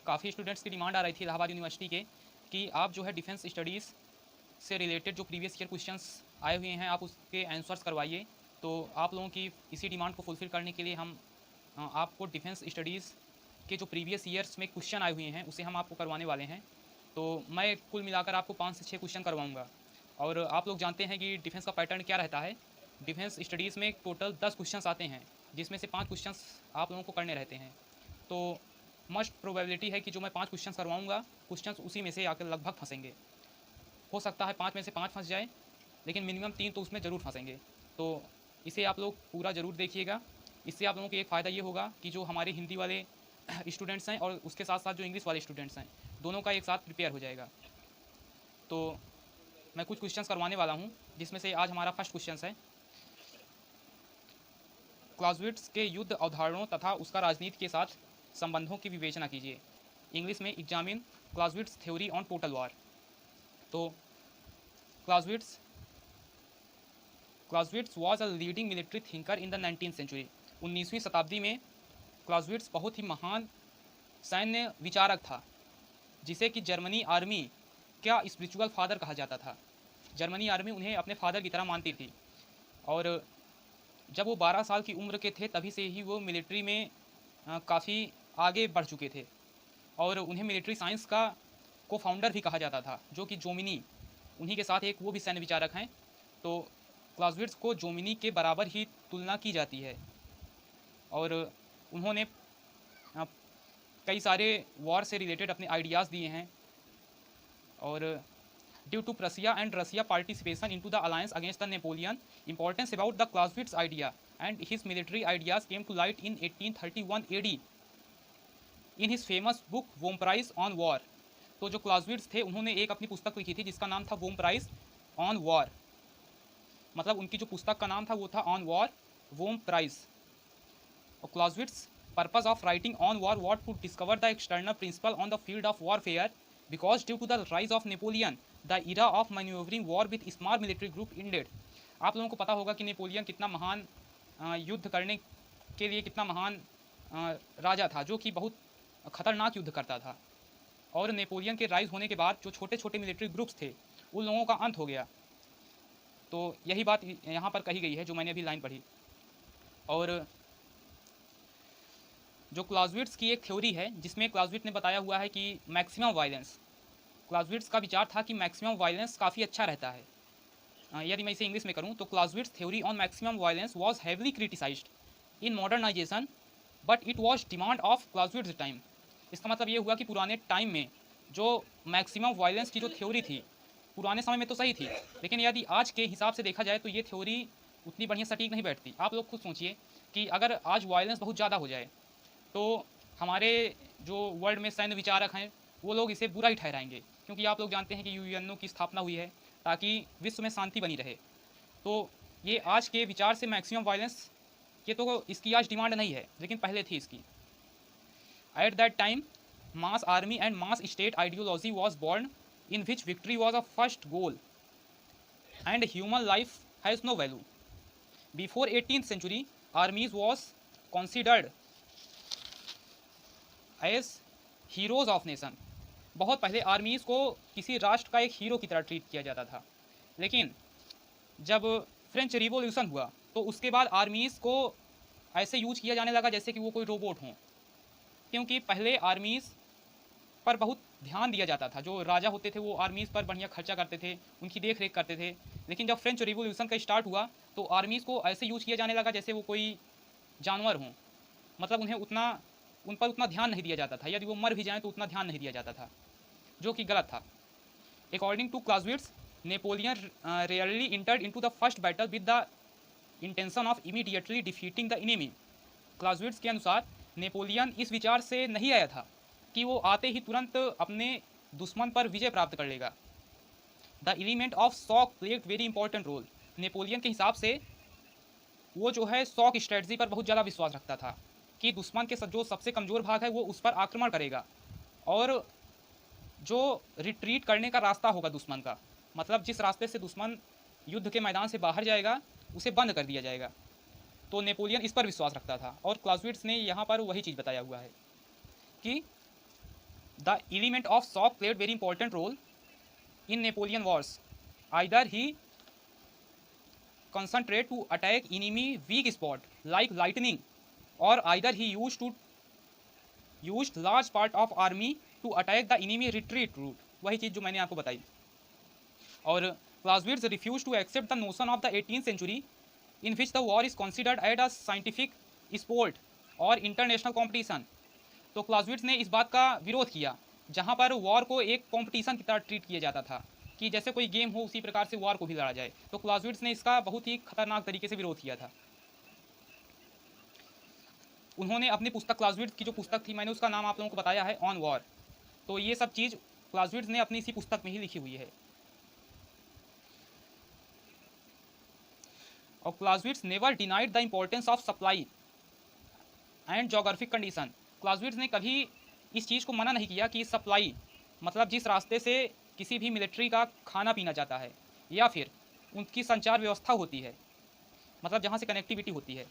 काफ़ी स्टूडेंट्स की डिमांड आ रही थी इलाहाबाद यूनिवर्सिटी के कि आप जो है डिफेंस स्टडीज़ से रिलेटेड जो प्रीवियस ईयर क्वेश्चंस आए हुए हैं आप उसके आंसर्स करवाइए। तो आप लोगों की इसी डिमांड को फुलफ़िल करने के लिए हम आपको डिफेंस स्टडीज़ के जो प्रीवियस ईयर्स में क्वेश्चन आए हुए हैं उसे हम आपको करवाने वाले हैं। तो मैं कुल मिलाकर आपको 5 से 6 क्वेश्चन करवाऊँगा। और आप लोग जानते हैं कि डिफेंस का पैटर्न क्या रहता है। डिफेंस स्टडीज़ में टोटल 10 क्वेश्चंस आते हैं, जिसमें से 5 क्वेश्चंस आप लोगों को करने रहते हैं। तो मस्ट प्रोबेबिलिटी है कि जो मैं 5 क्वेश्चंस करवाऊँगा, क्वेश्चंस उसी में से आकर लगभग फँसेंगे। हो सकता है 5 में से 5 फँस जाए, लेकिन मिनिमम 3 तो उसमें ज़रूर फँसेंगे। तो इसे आप लोग पूरा ज़रूर देखिएगा। इससे आप लोगों को एक फ़ायदा ये होगा कि जो हमारे हिंदी वाले स्टूडेंट्स हैं और उसके साथ साथ जो इंग्लिश वाले स्टूडेंट्स हैं, दोनों का एक साथ प्रिपेयर हो जाएगा। तो मैं कुछ क्वेश्चंस करवाने वाला हूँ, जिसमें से आज हमारा फर्स्ट क्वेश्चन है, क्लाउज़विट्ज़ के युद्ध अवधारणाओं तथा उसका राजनीति के साथ संबंधों की विवेचना कीजिए। इंग्लिश में examine Clausewitz theory on total war. तो Clausewitz was a leading military thinker in the 19th century. 19वीं शताब्दी में क्लाउज़विट्ज़ बहुत ही महान सैन्य विचारक था, जिसे कि जर्मनी आर्मी का स्पिरिचुअल फादर कहा जाता था। जर्मनी आर्मी उन्हें अपने फादर की तरह मानती थी। और जब वो 12 साल की उम्र के थे तभी से ही वो मिलिट्री में काफ़ी आगे बढ़ चुके थे। और उन्हें मिलिट्री साइंस का को फाउंडर भी कहा जाता था, जो कि जोमिनी, उन्हीं के साथ एक वो भी सैन्य विचारक हैं। तो क्लाउज़विट्ज़ को जोमिनी के बराबर ही तुलना की जाती है। और उन्होंने कई सारे वॉर से रिलेटेड अपने आइडियाज़ दिए हैं। और due to Prussia and Russia participation into the alliance against the Napoleon, importance about the Clausewitz idea and his military ideas came to light in 1831 AD in his famous book vom price on war. तो जो क्लाउज़विट्ज़ थे उन्होंने एक अपनी पुस्तक लिखी थी जिसका नाम था वोम प्राइस ऑन वॉर। मतलब उनकी जो पुस्तक का नाम था वो था ऑन वॉर वोम प्राइस। और Clausewitz purpose of writing on war what to discover the external principle on the field of warfare, because due to the rise of Napoleon the era of manoeuvring war with small military group ended. आप लोगों को पता होगा कि Napoleon कितना महान युद्ध करने के लिए कितना महान राजा था, जो कि बहुत खतरनाक युद्ध करता था। और नेपोलियन के राइज होने के बाद जो छोटे छोटे मिलिट्री ग्रुप्स थे उन लोगों का अंत हो गया। तो यही बात यहाँ पर कही गई है जो मैंने अभी लाइन पढ़ी। और जो क्लाउज़विट्ज़ की एक थ्योरी है जिसमें क्लाउज़विट्ज़ ने बताया हुआ है कि मैक्सिमम वायलेंस, क्लाउज़विट्ज़ का विचार था कि मैक्सिमम वायलेंस काफ़ी अच्छा रहता है। यदि मैं इसे इंग्लिश में करूँ तो Clausewitz theory on maximum violence was heavily criticised in modernisation but it was demand of Clausewitz time. इसका मतलब ये हुआ कि पुराने टाइम में जो मैक्सिमम वायलेंस की जो थ्योरी थी पुराने समय में तो सही थी, लेकिन यदि आज के हिसाब से देखा जाए तो ये थ्योरी उतनी बढ़िया सटीक नहीं बैठती। आप लोग खुद सोचिए कि अगर आज वायलेंस बहुत ज़्यादा हो जाए तो हमारे जो वर्ल्ड में सैन्य विचारक हैं वो लोग इसे बुरा ही ठहराएंगे, क्योंकि आप लोग जानते हैं कि यूएनओ की स्थापना हुई है ताकि विश्व में शांति बनी रहे। तो ये आज के विचार से मैक्सिमम वायलेंस, ये तो इसकी आज डिमांड नहीं है, लेकिन पहले थी इसकी। At that time mass army and mass state ideology was born in which victory was a first goal and human life has no value. Before 18th century armies was considered as heroes of nation. बहुत पहले armies को किसी राष्ट्र का एक hero की तरह treat किया जाता था, लेकिन जब फ्रेंच रिवॉल्यूशन हुआ तो उसके बाद आर्मीज़ को ऐसे यूज किया जाने लगा जैसे कि वो कोई रोबोट हों, क्योंकि पहले आर्मीज़ पर बहुत ध्यान दिया जाता था। जो राजा होते थे वो आर्मीज़ पर बढ़िया खर्चा करते थे, उनकी देख रेख करते थे। लेकिन जब फ्रेंच रिवॉल्यूशन का स्टार्ट हुआ तो आर्मीज़ को ऐसे यूज किया जाने लगा जैसे वो कोई जानवर हों। मतलब उन पर उतना ध्यान नहीं दिया जाता था, यदि वो मर भी जाएँ तो उतना ध्यान नहीं दिया जाता था, जो कि गलत था। According to Clausewitz, Napoleon rarely entered into the first battle with the intention of immediately defeating the enemy. Clausewitz के अनुसार नेपोलियन इस विचार से नहीं आया था कि वो आते ही तुरंत अपने दुश्मन पर विजय प्राप्त कर लेगा। The element of shock played very important role. Napoleon के हिसाब से वो जो है शॉक स्ट्रेटजी पर बहुत ज़्यादा विश्वास रखता था कि दुश्मन के जो सबसे कमज़ोर भाग है वो उस पर आक्रमण करेगा, और जो रिट्रीट करने का रास्ता होगा दुश्मन का, मतलब जिस रास्ते से दुश्मन युद्ध के मैदान से बाहर जाएगा उसे बंद कर दिया जाएगा। तो नेपोलियन इस पर विश्वास रखता था। और क्लाउज़विट्ज़ ने यहाँ पर वही चीज़ बताया हुआ है कि the element of shock played very important role in Napoleon wars, either he concentrate to attack enemy weak spot like lightning, or either he used large part of army to attack the enemy retreat route। वही चीज़ जो मैंने आपको बताई। और क्लाउज़विट्ज़ refused to accept the notion of the 18th century in which the war is considered as a scientific sport और international competition। तो Clausewitz ने इस बात का विरोध किया जहाँ पर वॉर को एक कॉम्पिटिशन की तरह ट्रीट किया जाता था कि जैसे कोई गेम हो उसी प्रकार से वॉर को भी लड़ा जाए। तो क्लाउज़विट्ज़ ने इसका बहुत ही खतरनाक तरीके से विरोध किया था। उन्होंने अपनी पुस्तक, क्लाउज़विट्ज़ की जो पुस्तक थी, मैंने उसका नाम आप लोगों को बताया है, ऑन वॉर। तो ये सब चीज़ क्लाउज़विट्ज़ ने अपनी इसी पुस्तक में ही लिखी हुई है। और Clausewitz never denied the importance of supply and geographic condition. Clausewitz ने कभी इस चीज़ को मना नहीं किया कि सप्लाई मतलब जिस रास्ते से किसी भी मिलिट्री का खाना पीना जाता है या फिर उनकी संचार व्यवस्था होती है, मतलब जहाँ से कनेक्टिविटी होती है,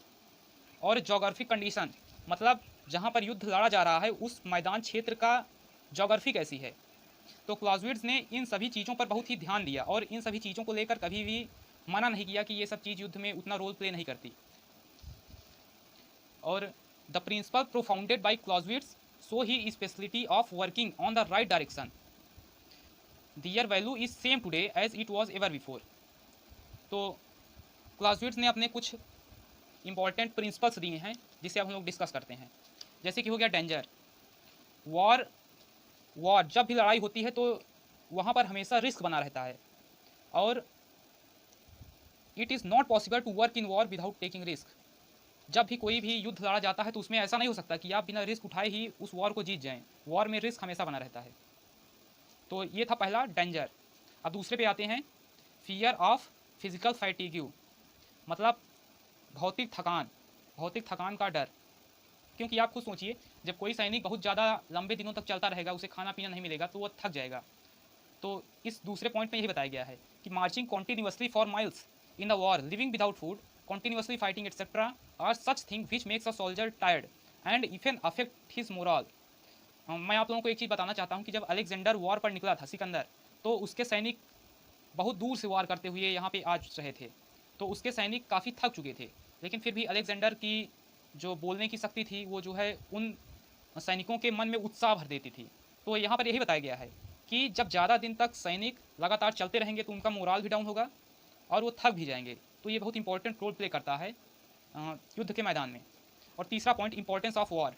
और जोग्राफिक कंडीशन मतलब जहाँ पर युद्ध लड़ा जा रहा है उस मैदान क्षेत्र का जोग्राफी कैसी है। तो क्लाउज़विट्ज़ ने इन सभी चीज़ों पर बहुत ही ध्यान दिया और इन सभी चीज़ों को लेकर कभी भी मना नहीं किया कि ये सब चीज़ युद्ध में उतना रोल प्ले नहीं करती। और the principle propounded by Clausewitz so he speciality of working on the right direction, their value is same today as it was ever before. तो क्लाउज़विट्ज़ ने अपने कुछ इंपॉर्टेंट प्रिंसिपल्स दिए हैं जिसे अब हम लोग डिस्कस करते हैं। जैसे कि हो गया डेंजर। वॉर जब भी लड़ाई होती है तो वहाँ पर हमेशा रिस्क बना रहता है और it is not possible to work in war without taking risk. जब भी कोई भी युद्ध लड़ा जाता है तो उसमें ऐसा नहीं हो सकता कि आप बिना रिस्क उठाए ही उस वॉर को जीत जाएं। वॉर में रिस्क हमेशा बना रहता है। तो ये था पहला, डेंजर। अब दूसरे पे आते हैं, फियर ऑफ फिजिकल फैटिग्यू, मतलब भौतिक थकान का डर। क्योंकि आप खुद सोचिए, जब कोई सैनिक बहुत ज़्यादा लंबे दिनों तक चलता रहेगा, उसे खाना पीना नहीं मिलेगा तो वो थक जाएगा। तो इस दूसरे पॉइंट में यही बताया गया है कि marching continuously for miles in the war, living without food, continuously fighting etc. are such things which makes a soldier tired and even affect his morale। मैं आप लोगों को एक चीज़ बताना चाहता हूँ कि जब अलेक्जेंडर वॉर पर निकला था, सिकंदर, तो उसके सैनिक बहुत दूर से वार करते हुए यहाँ पे आ रहे थे। तो उसके सैनिक काफ़ी थक चुके थे, लेकिन फिर भी अलेक्जेंडर की जो बोलने की शक्ति थी वो जो है उन सैनिकों के मन में उत्साह भर देती थी। तो यहाँ पर यही बताया गया है कि जब ज़्यादा दिन तक सैनिक लगातार चलते रहेंगे तो उनका मोराल भी डाउन होगा और वो थक भी जाएंगे। तो ये बहुत इंपॉर्टेंट रोल प्ले करता है युद्ध के मैदान में। और तीसरा point, importance of war,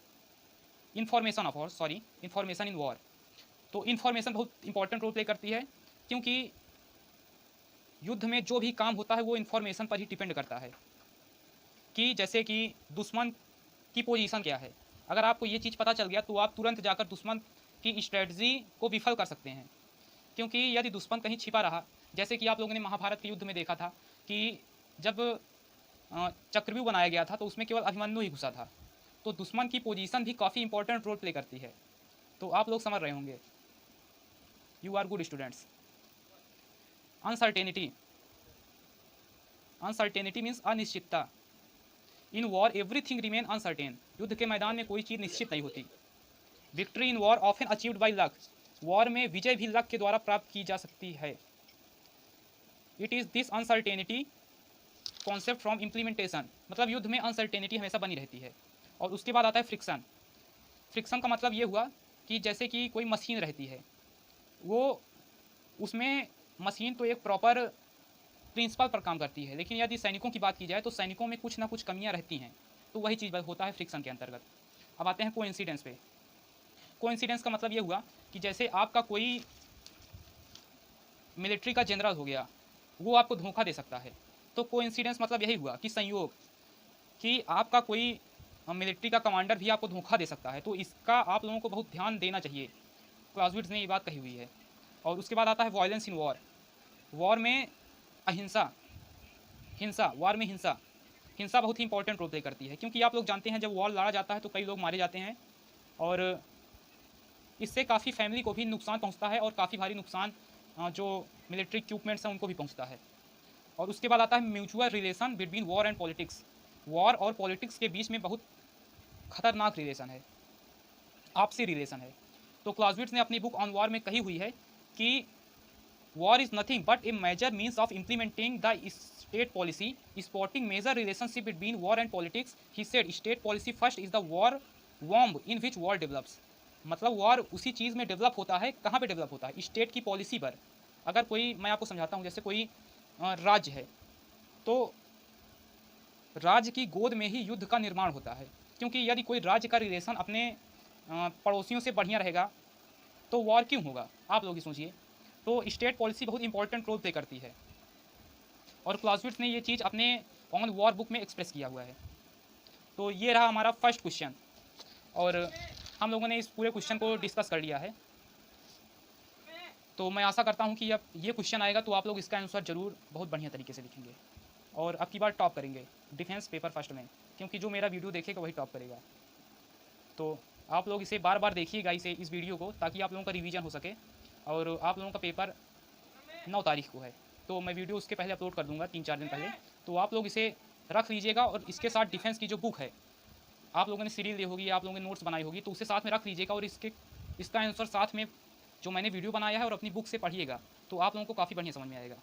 information in war. तो इन्फॉर्मेशन बहुत इंपॉर्टेंट रोल प्ले करती है, क्योंकि युद्ध में जो भी काम होता है वो इन्फॉर्मेशन पर ही डिपेंड करता है कि जैसे कि दुश्मन की पोजीशन क्या है। अगर आपको ये चीज़ पता चल गया तो आप तुरंत जाकर दुश्मन की स्ट्रेटजी को विफल कर सकते हैं। क्योंकि यदि दुश्मन कहीं छिपा रहा, जैसे कि आप लोगों ने महाभारत के युद्ध में देखा था कि जब चक्रव्यूह बनाया गया था तो उसमें केवल अभिमन्यु ही घुसा था। तो दुश्मन की पोजीशन भी काफ़ी इंपॉर्टेंट रोल प्ले करती है। तो आप लोग समझ रहे होंगे। You are good students. Uncertainty means अनिश्चितता। In war everything remain uncertain. युद्ध के मैदान में कोई चीज़ निश्चित नहीं होती। Victory in war often achieved by luck. War में विजय भी लक के द्वारा प्राप्त की जा सकती है। It is this uncertainty concept from implementation, मतलब युद्ध में अनसर्टेनिटी हमेशा बनी रहती है। और उसके बाद आता है फ्रिक्शन। फ्रिक्शन का मतलब ये हुआ कि जैसे कि कोई मशीन रहती है, वो उसमें मशीन तो एक प्रॉपर प्रिंसिपल पर काम करती है, लेकिन यदि सैनिकों की बात की जाए तो सैनिकों में कुछ ना कुछ कमियां रहती हैं। तो वही चीज़ होता है फ्रिक्शन के अंतर्गत। अब आते हैं कोइंसिडेंस पे। कोइंसिडेंस का मतलब ये हुआ कि जैसे आपका कोई मिलिट्री का जनरल हो गया, वो आपको धोखा दे सकता है। तो कोइंसिडेंस मतलब यही हुआ कि संयोग, कि आपका कोई मिलिट्री का कमांडर भी आपको धोखा दे सकता है। तो इसका आप लोगों को बहुत ध्यान देना चाहिए। क्लाउज़विट्ज़ ने ये बात कही हुई है। और उसके बाद आता है वायलेंस इन वॉर। वॉर में अहिंसा, वॉर में हिंसा बहुत ही इंपॉर्टेंट रोल प्ले करती है। क्योंकि आप लोग जानते हैं जब वॉर लड़ा जाता है तो कई लोग मारे जाते हैं और इससे काफ़ी फैमिली को भी नुकसान पहुंचता है और काफ़ी भारी नुकसान जो मिलिट्री इक्विपमेंट्स हैं उनको भी पहुंचता है। और उसके बाद आता है mutual relation between war and politics. War और पॉलिटिक्स के बीच में बहुत खतरनाक रिलेशन है, आपसी रिलेशन है। तो क्लाउज़विट्ज़ ने अपनी बुक ऑन वॉर में कही हुई है कि war is nothing but a major means of implementing the state policy spotting major relationship between war and politics. He said state policy first is the war womb in which war develops. मतलब war उसी चीज़ में develop होता है, कहाँ पे develop होता है? स्टेट की पॉलिसी पर। अगर कोई, मैं आपको समझाता हूँ, जैसे कोई राज्य है, तो राज्य की गोद में ही युद्ध का निर्माण होता है, क्योंकि यदि कोई राज्य का रिलेशन अपने पड़ोसियों से बढ़िया रहेगा तो वॉर क्यों होगा? आप लोग ही सोचिए। तो स्टेट पॉलिसी बहुत इंपॉर्टेंट रोल प्ले करती है, और क्लाउज़विट्ज़ ने ये चीज़ अपने ऑन वॉर बुक में एक्सप्रेस किया हुआ है। तो ये रहा हमारा फर्स्ट क्वेश्चन, और हम लोगों ने इस पूरे क्वेश्चन को डिस्कस कर लिया है। तो मैं आशा करता हूँ कि अब ये क्वेश्चन आएगा तो आप लोग इसका आंसर ज़रूर बहुत बढ़िया तरीके से लिखेंगे, और अब की बार टॉप करेंगे डिफेंस पेपर फर्स्ट में, क्योंकि जो मेरा वीडियो देखेगा वही टॉप करेगा। तो आप लोग इसे बार बार देखिएगा, इस वीडियो को, ताकि आप लोगों का रिवीजन हो सके। और आप लोगों का पेपर 9 तारीख को है, तो मैं वीडियो उसके पहले अपलोड कर दूंगा 3-4 दिन पहले। तो आप लोग इसे रख लीजिएगा, और इसके साथ डिफेंस की जो बुक है, आप लोगों ने सीरीज ली होगी, आप लोगों ने नोट्स बनाई होगी, तो उसे साथ में रख लीजिएगा, और इसका आंसर साथ में जो मैंने वीडियो बनाया है और अपनी बुक से पढ़िएगा, तो आप लोगों को काफ़ी बढ़िया समझ में आएगा।